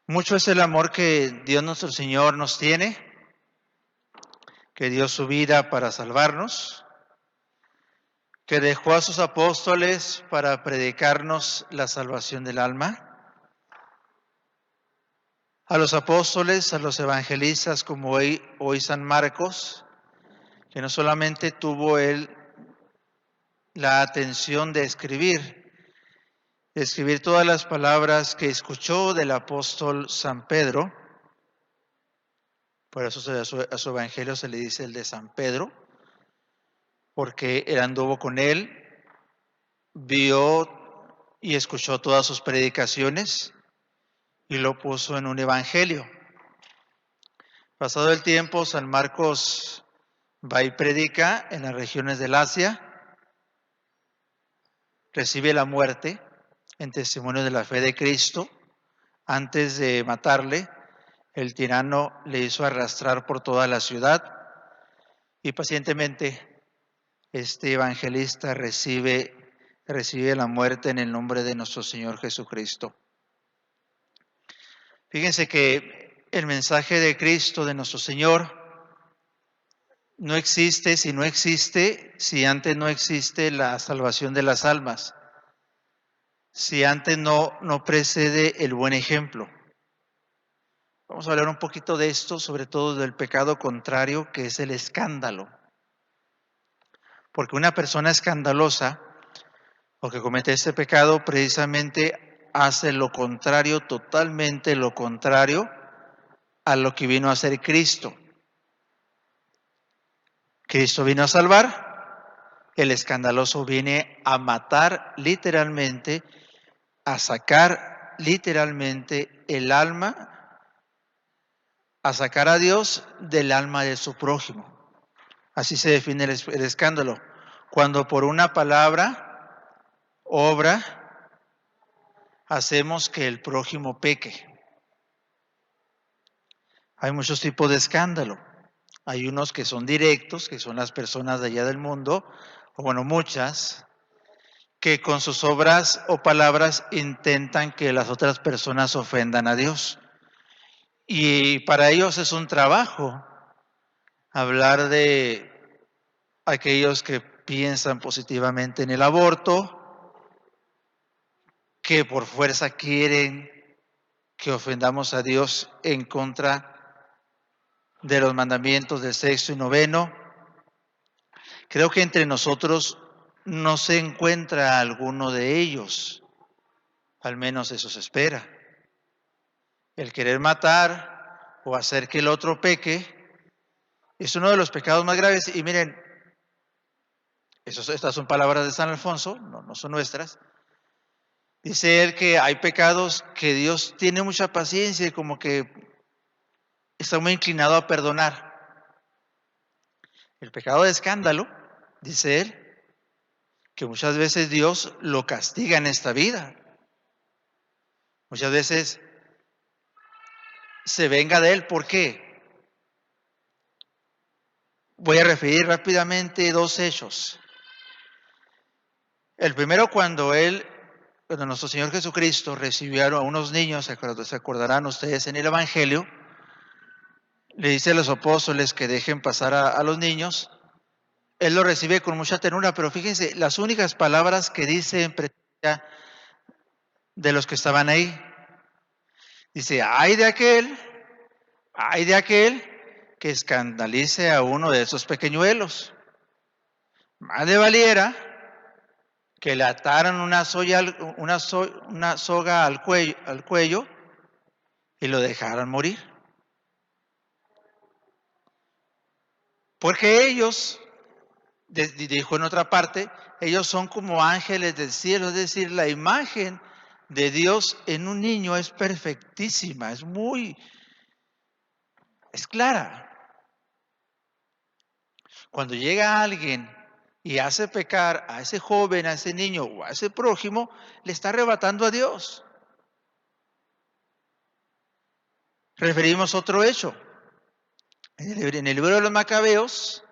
Mucho es el amor que Dios nuestro Señor nos tiene, que dio su vida para salvarnos, que dejó a sus apóstoles para predicarnos la salvación del alma. A los apóstoles, a los evangelistas como hoy San Marcos, que no solamente tuvo él la atención de escribir todas las palabras que escuchó del apóstol San Pedro, por eso a su evangelio se le dice el de San Pedro, porque él anduvo con él, vio y escuchó todas sus predicaciones y lo puso en un evangelio. Pasado el tiempo, San Marcos va y predica en las regiones del Asia, recibe la muerte en testimonio de la fe de Cristo. Antes de matarle, el tirano le hizo arrastrar por toda la ciudad y pacientemente este evangelista recibe la muerte en el nombre de nuestro Señor Jesucristo. Fíjense que el mensaje de Cristo, de nuestro Señor, no existe si antes no existe la salvación de las almas, si antes no precede el buen ejemplo. Vamos a hablar un poquito de esto, sobre todo del pecado contrario, que es el escándalo. Porque una persona escandalosa o que comete este pecado precisamente hace lo contrario, totalmente lo contrario a lo que vino a hacer Cristo. Cristo vino a salvar, el escandaloso viene a matar literalmente, a sacar literalmente el alma, a sacar a Dios del alma de su prójimo. Así se define el escándalo. Cuando por una palabra, obra, hacemos que el prójimo peque. Hay muchos tipos de escándalo. Hay unos que son directos, que son las personas de allá del mundo, o bueno, muchas, que con sus obras o palabras intentan que las otras personas ofendan a Dios. Y para ellos es un trabajo hablar de aquellos que piensan positivamente en el aborto, que por fuerza quieren que ofendamos a Dios en contra de los mandamientos del sexto y noveno. Creo que entre nosotros no se encuentra alguno de ellos, al menos eso se espera. El querer matar o hacer que el otro peque es uno de los pecados más graves. Y miren, estas son palabras de San Alfonso, no son nuestras. Dice él que hay pecados que Dios tiene mucha paciencia y como que está muy inclinado a perdonar. El pecado de escándalo, dice él, que muchas veces Dios lo castiga en esta vida. Muchas veces se venga de él. ¿Por qué? Voy a referir rápidamente dos hechos. El primero, cuando nuestro Señor Jesucristo recibió a unos niños, se acordarán ustedes en el Evangelio, le dice a los apóstoles que dejen pasar a los niños. Él lo recibe con mucha ternura, pero fíjense, las únicas palabras que dice en presencia de los que estaban ahí, dice, ay de aquel que escandalice a uno de esos pequeñuelos. Más le valiera que le ataran una soga al cuello y lo dejaran morir. Porque ellos, dijo en otra parte, ellos son como ángeles del cielo, es decir, la imagen de Dios en un niño es perfectísima, es clara. Cuando llega alguien y hace pecar a ese joven, a ese niño o a ese prójimo, le está arrebatando a Dios. Referimos otro hecho. En el libro de los Macabeos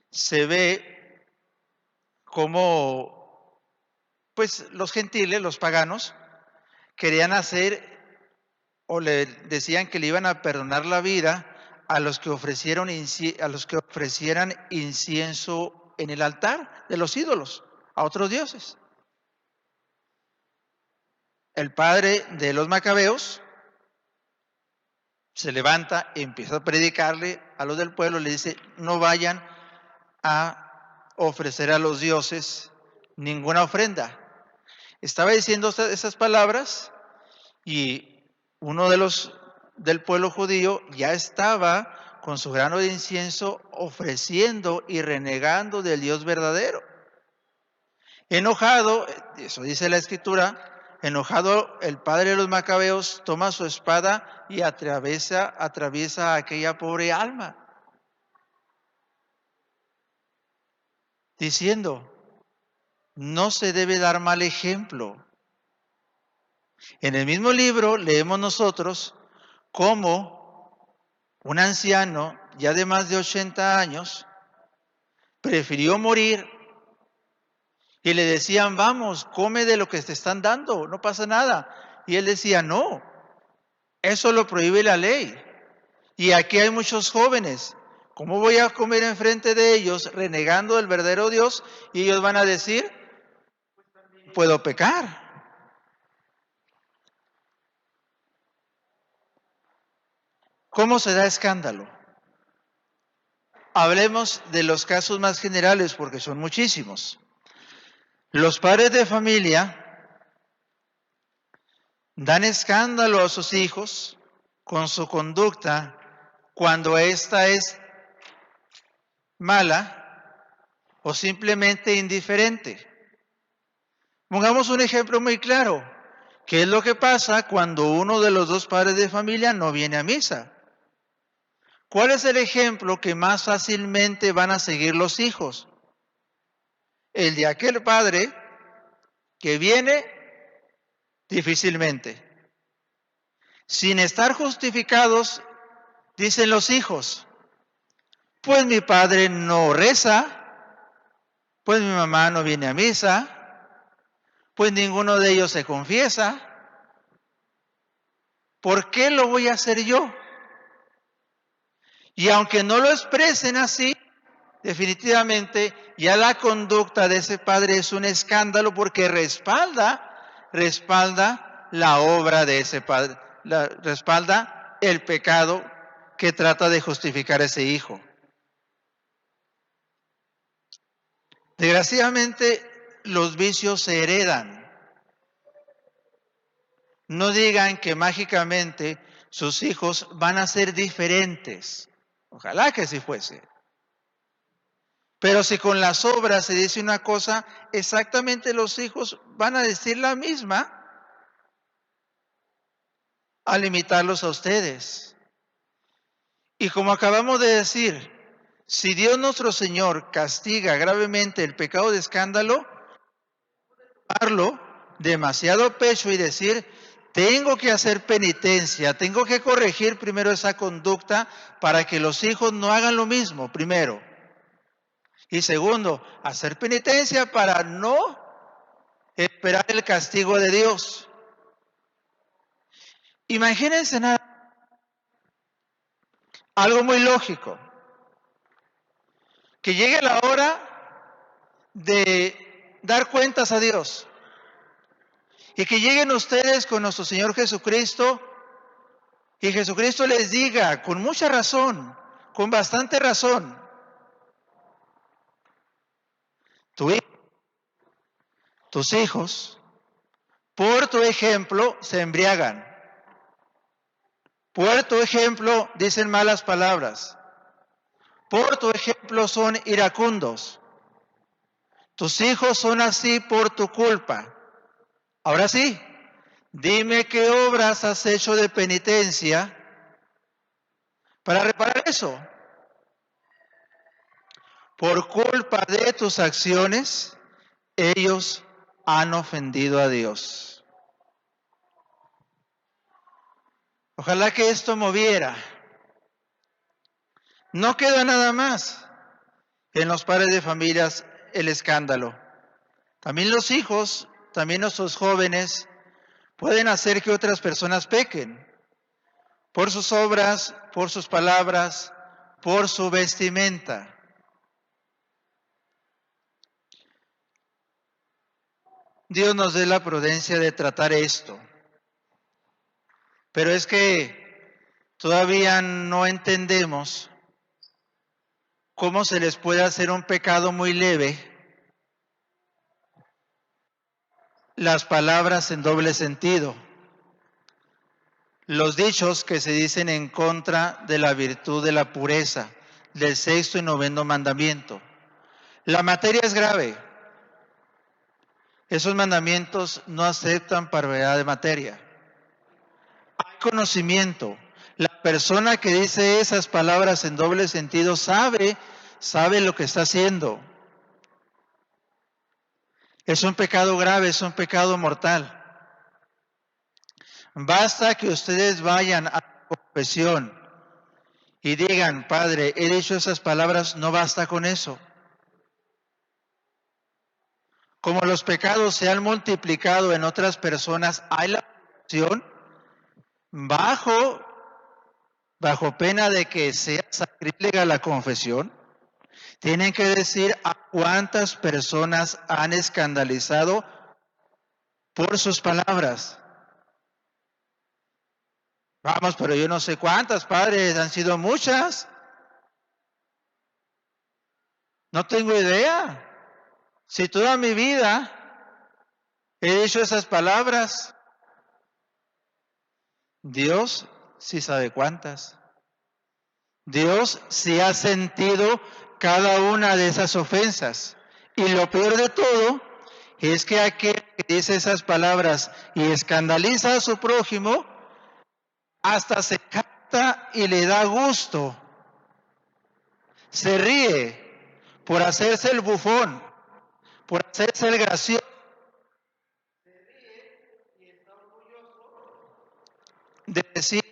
se ve cómo pues, los gentiles, los paganos, querían hacer o le decían que le iban a perdonar la vida a los que ofrecieran incienso en el altar de los ídolos, a otros dioses. El padre de los macabeos se levanta y empieza a predicarle a los del pueblo, le dice, no vayan a ofrecer a los dioses ninguna ofrenda. Estaba diciendo esas palabras y uno de los del pueblo judío ya estaba con su grano de incienso ofreciendo y renegando del Dios verdadero. Enojado, eso dice la escritura, enojado el padre de los macabeos toma su espada y atraviesa a aquella pobre alma, diciendo, no se debe dar mal ejemplo. En el mismo libro leemos nosotros cómo un anciano ya de más de 80 años prefirió morir y le decían, vamos, come de lo que te están dando, no pasa nada. Y él decía, no, eso lo prohíbe la ley. Y aquí hay muchos jóvenes. ¿Cómo voy a comer enfrente de ellos renegando del verdadero Dios? Y ellos van a decir, puedo pecar. ¿Cómo se da escándalo? Hablemos de los casos más generales porque son muchísimos. Los padres de familia dan escándalo a sus hijos con su conducta cuando ésta es mala o simplemente indiferente. Pongamos un ejemplo muy claro. ¿Qué es lo que pasa cuando uno de los dos padres de familia no viene a misa? ¿Cuál es el ejemplo que más fácilmente van a seguir los hijos? El de aquel padre que viene difícilmente. Sin estar justificados, dicen los hijos, pues mi padre no reza, pues mi mamá no viene a misa, pues ninguno de ellos se confiesa. ¿Por qué lo voy a hacer yo? Y aunque no lo expresen así, definitivamente ya la conducta de ese padre es un escándalo porque respalda la obra de ese padre, respalda el pecado que trata de justificar ese hijo. Desgraciadamente, los vicios se heredan. No digan que mágicamente sus hijos van a ser diferentes. Ojalá que así fuese. Pero si con las obras se dice una cosa, exactamente los hijos van a decir la misma al imitarlos a ustedes. Y como acabamos de decir, si Dios nuestro Señor castiga gravemente el pecado de escándalo, darlo demasiado pecho y decir, tengo que hacer penitencia, tengo que corregir primero esa conducta para que los hijos no hagan lo mismo, primero. Y segundo, hacer penitencia para no esperar el castigo de Dios. Imagínense algo muy lógico, que llegue la hora de dar cuentas a Dios y que lleguen ustedes con nuestro Señor Jesucristo y Jesucristo les diga con mucha razón, con bastante razón, tus hijos, por tu ejemplo, se embriagan. Por tu ejemplo, dicen malas palabras. Por tu ejemplo, son iracundos. Tus hijos son así por tu culpa. Ahora sí, dime qué obras has hecho de penitencia para reparar eso. Por culpa de tus acciones, ellos han ofendido a Dios. Ojalá que esto moviera. No queda nada más en los padres de familias el escándalo. También los hijos, también nuestros jóvenes, pueden hacer que otras personas pequen. por sus obras, por sus palabras, por su vestimenta. Dios nos dé la prudencia de tratar esto. Pero es que todavía no entendemos cómo se les puede hacer un pecado muy leve las palabras en doble sentido, los dichos que se dicen en contra de la virtud de la pureza, del 6º y 9º mandamiento. La materia es grave. Esos mandamientos no aceptan parvedad de materia. Hay conocimiento. La persona que dice esas palabras en doble sentido sabe lo que está haciendo. Es un pecado grave, es un pecado mortal. Basta que ustedes vayan a la confesión y digan, Padre, he dicho esas palabras, no basta con eso. Como los pecados se han multiplicado en otras personas, hay la opción bajo pena de que sea sacrílega la confesión. Tienen que decir a cuántas personas han escandalizado por sus palabras. Vamos, pero yo no sé cuántas, padres, han sido muchas. No tengo idea. Si toda mi vida he dicho esas palabras, Dios sí sabe cuántas. Dios sí ha sentido cada una de esas ofensas. Y lo peor de todo es que aquel que dice esas palabras y escandaliza a su prójimo, hasta se capta y le da gusto. Se ríe por hacerse el bufón, por hacerse el gracioso. Se ríe y está orgulloso de decir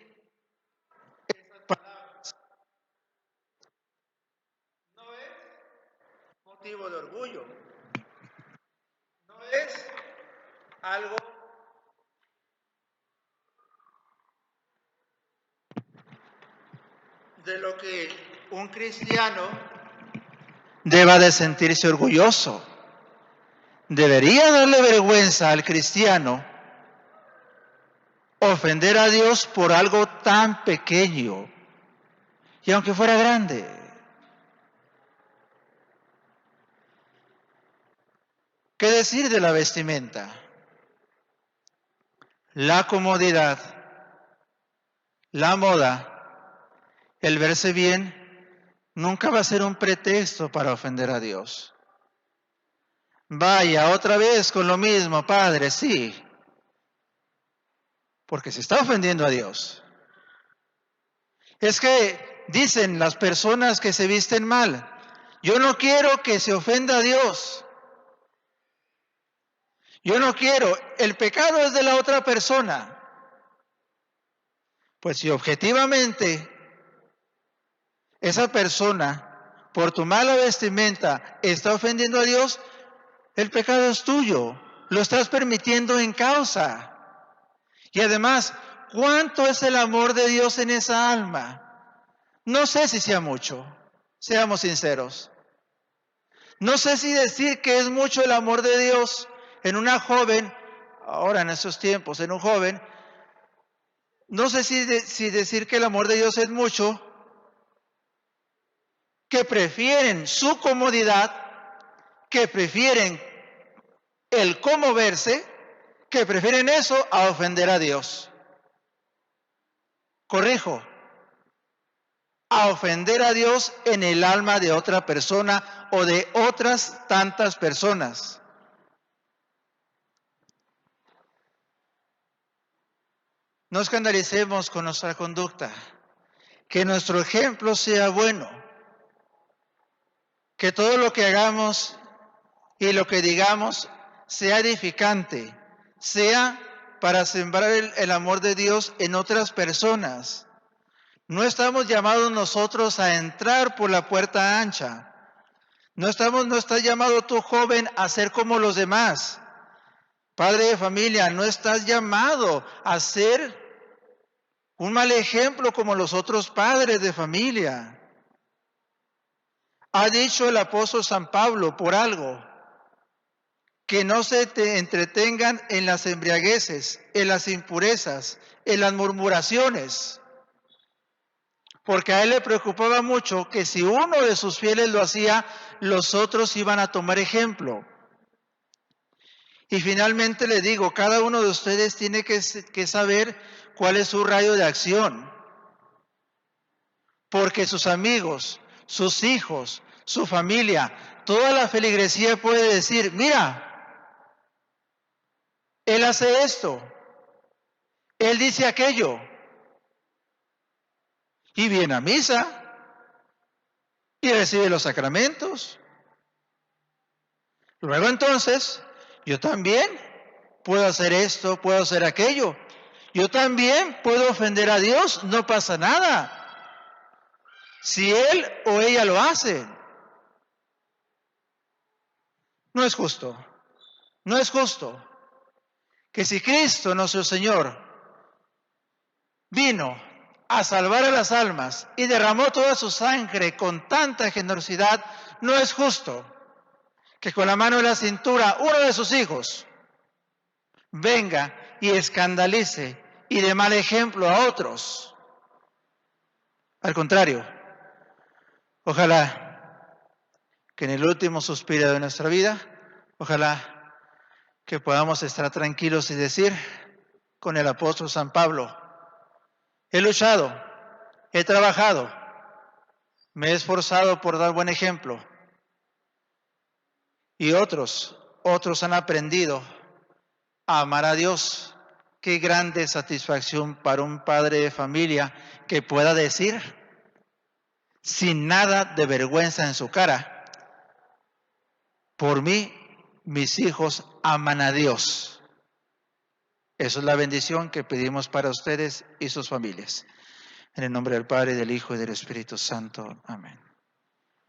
esas palabras. No es motivo de orgullo. No es algo de lo que un cristiano deba de sentirse orgulloso. Debería darle vergüenza al cristiano ofender a Dios por algo tan pequeño, y aunque fuera grande. ¿Qué decir de la vestimenta? La comodidad, la moda, el verse bien, nunca va a ser un pretexto para ofender a Dios. Vaya, otra vez con lo mismo, Padre, sí, porque se está ofendiendo a Dios. Es que dicen las personas que se visten mal, yo no quiero que se ofenda a Dios. Yo no quiero, el pecado es de la otra persona. Pues si objetivamente esa persona, por tu mala vestimenta, está ofendiendo a Dios, el pecado es tuyo, lo estás permitiendo en causa. Y además, ¿cuánto es el amor de Dios en esa alma? No sé si sea mucho, seamos sinceros. No sé si decir que es mucho el amor de Dios en una joven, ahora en estos tiempos, en un joven. No sé si decir que el amor de Dios es mucho, que prefieren su comodidad, que prefieren el cómo verse, que prefieren eso a ofender a Dios. Corrijo, a ofender a Dios en el alma de otra persona o de otras tantas personas. No escandalicemos con nuestra conducta, que nuestro ejemplo sea bueno, que todo lo que hagamos y lo que digamos sea edificante, sea para sembrar el amor de Dios en otras personas. No estamos llamados nosotros a entrar por la puerta ancha. No estás llamado tú, joven, a ser como los demás. Padre de familia, no estás llamado a ser Un mal ejemplo como los otros padres de familia. Ha dicho el apóstol San Pablo por algo, que no se entretengan en las embriagueces, en las impurezas, en las murmuraciones, porque a él le preocupaba mucho que si uno de sus fieles lo hacía, los otros iban a tomar ejemplo. Y finalmente le digo, cada uno de ustedes tiene que saber cuál es su radio de acción, porque sus amigos, sus hijos, su familia, toda la feligresía puede decir, mira, él hace esto, él dice aquello, y viene a misa, y recibe los sacramentos. Luego entonces, yo también puedo hacer esto, puedo hacer aquello. Yo también puedo ofender a Dios, no pasa nada. Si él o ella lo hace, no es justo. No es justo que si Cristo, nuestro Señor, vino a salvar a las almas y derramó toda su sangre con tanta generosidad, no es justo que con la mano en la cintura uno de sus hijos venga y escandalice y dé mal ejemplo a otros. Al contrario, ojalá que en el último suspiro de nuestra vida, ojalá que podamos estar tranquilos y decir con el apóstol San Pablo, he luchado, he trabajado, me he esforzado por dar buen ejemplo y otros han aprendido a amar a Dios. Qué grande satisfacción para un padre de familia que pueda decir sin nada de vergüenza en su cara, por mí mis hijos aman a Dios. Esa es la bendición que pedimos para ustedes y sus familias. En el nombre del Padre, del Hijo y del Espíritu Santo. Amén.